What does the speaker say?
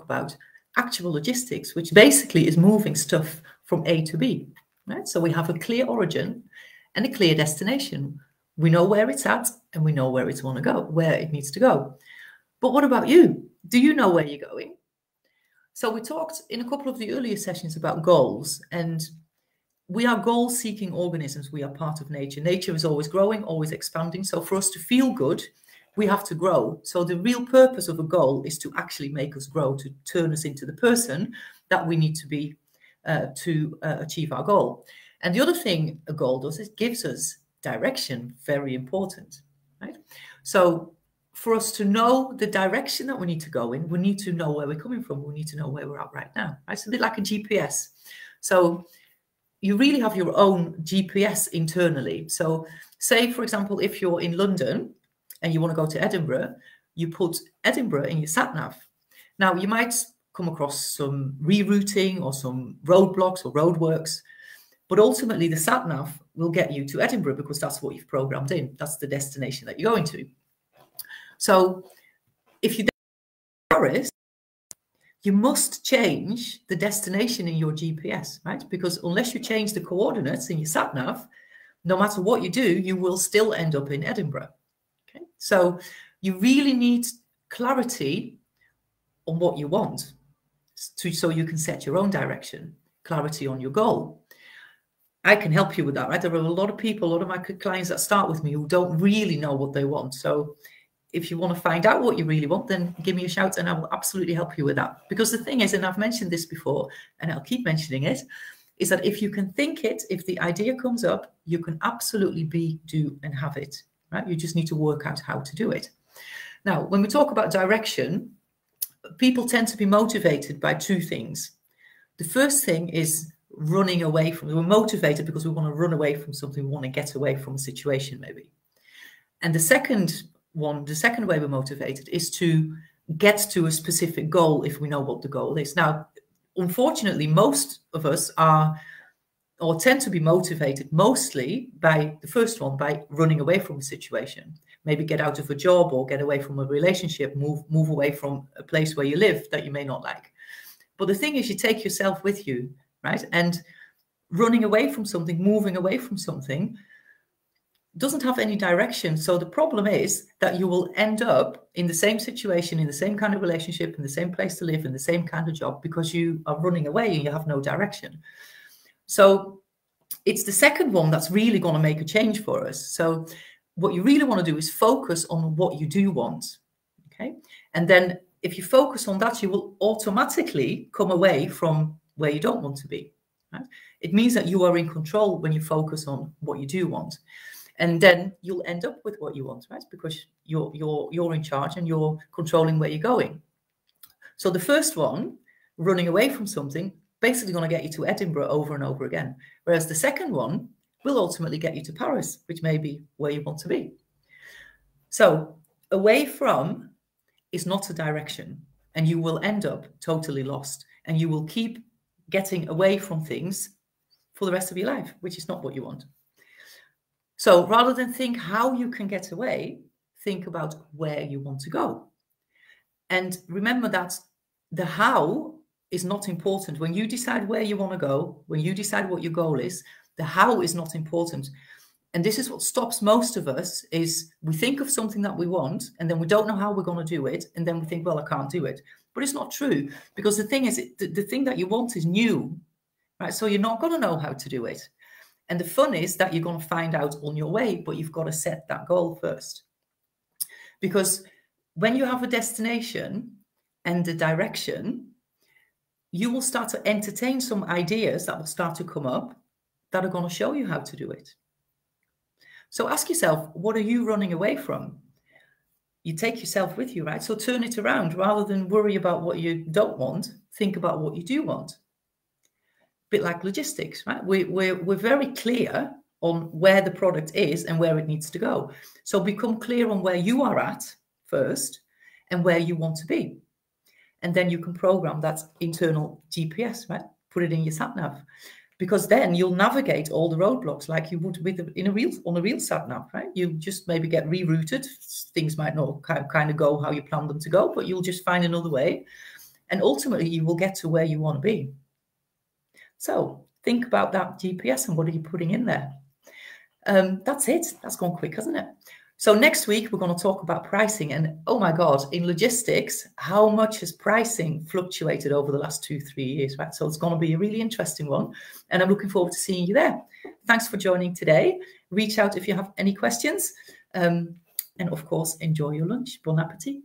about actual logistics, which basically is moving stuff from A to B, right? So we have a clear origin and a clear destination. We know where it's at and we know where it needs to go. But what about you? Do you know where you're going? So we talked in a couple of the earlier sessions about goals, and we are goal-seeking organisms. We are part of nature. Nature is always growing, always expanding. So for us to feel good, we have to grow. So the real purpose of a goal is to actually make us grow, to turn us into the person that we need to be to achieve our goal. And the other thing a goal does is gives us direction, very important, right? So for us to know the direction that we need to go in, we need to know where we're coming from. We need to know where we're at right now. Right? It's a bit like a GPS. So you really have your own GPS internally. So say, for example, if you're in London and you want to go to Edinburgh, you put Edinburgh in your sat-nav. Now, you might come across some rerouting or some roadblocks or roadworks, but ultimately the sat-nav will get you to Edinburgh because that's what you've programmed in. That's the destination that you're going to. So if you're in Paris, you must change the destination in your GPS, right? Because unless you change the coordinates in your sat-nav, no matter what you do, you will still end up in Edinburgh. Okay? So you really need clarity on what you want so you can set your own direction, clarity on your goal. I can help you with that, right? There are a lot of people, a lot of my clients that start with me who don't really know what they want. So if you want to find out what you really want, then give me a shout and I will absolutely help you with that. Because the thing is, and I've mentioned this before, and I'll keep mentioning it, is that if you can think it, if the idea comes up, you can absolutely be, do, and have it, right? You just need to work out how to do it. Now, when we talk about direction, people tend to be motivated by two things. The first thing is running away from, we're motivated because we want to run away from something, we want to get away from a situation maybe. And the second way we're motivated is to get to a specific goal if we know what the goal is. Now, unfortunately, most of us are or tend to be motivated mostly by the first one, by running away from a situation. Maybe get out of a job or get away from a relationship, move away from a place where you live that you may not like. But the thing is, you take yourself with you, right? And running away from something, moving away from something doesn't have any direction. So the problem is that you will end up in the same situation, in the same kind of relationship, in the same place to live, in the same kind of job, because you are running away and you have no direction. So it's the second one that's really going to make a change for us. So what you really want to do is focus on what you do want, okay? And then if you focus on that, you will automatically come away from where you don't want to be, right? It means that you are in control when you focus on what you do want. And then you'll end up with what you want, right? Because you're in charge and you're controlling where you're going. So the first one, running away from something, basically going to get you to Edinburgh over and over again. Whereas the second one will ultimately get you to Paris, which may be where you want to be. So away from is not a direction, and you will end up totally lost, and you will keep getting away from things for the rest of your life, which is not what you want. So rather than think how you can get away, think about where you want to go. And remember that the how is not important. When you decide where you want to go, when you decide what your goal is, the how is not important. And this is what stops most of us, is we think of something that we want, and then we don't know how we're going to do it. And then we think, well, I can't do it. But it's not true, because the thing is, the thing that you want is new, right? So you're not going to know how to do it. And the fun is that you're going to find out on your way, but you've got to set that goal first. Because when you have a destination and the direction, you will start to entertain some ideas that will start to come up that are going to show you how to do it. So ask yourself, what are you running away from? You take yourself with you, right? So turn it around. Rather than worry about what you don't want, think about what you do want. Bit like logistics, right? We're very clear on where the product is and where it needs to go. So become clear on where you are at first and where you want to be. And then you can program that internal GPS, right? Put it in your sat-nav. Because then you'll navigate all the roadblocks like you would on a real sat-nav, right? You just maybe get rerouted. Things might not kind of go how you plan them to go, but you'll just find another way. And ultimately, you will get to where you want to be. So think about that GPS and what are you putting in there? That's it. That's gone quick, hasn't it? So next week, we're going to talk about pricing. And oh my God, in logistics, how much has pricing fluctuated over the last 2-3 years, right? So it's going to be a really interesting one. And I'm looking forward to seeing you there. Thanks for joining today. Reach out if you have any questions. And of course, enjoy your lunch. Bon appetit.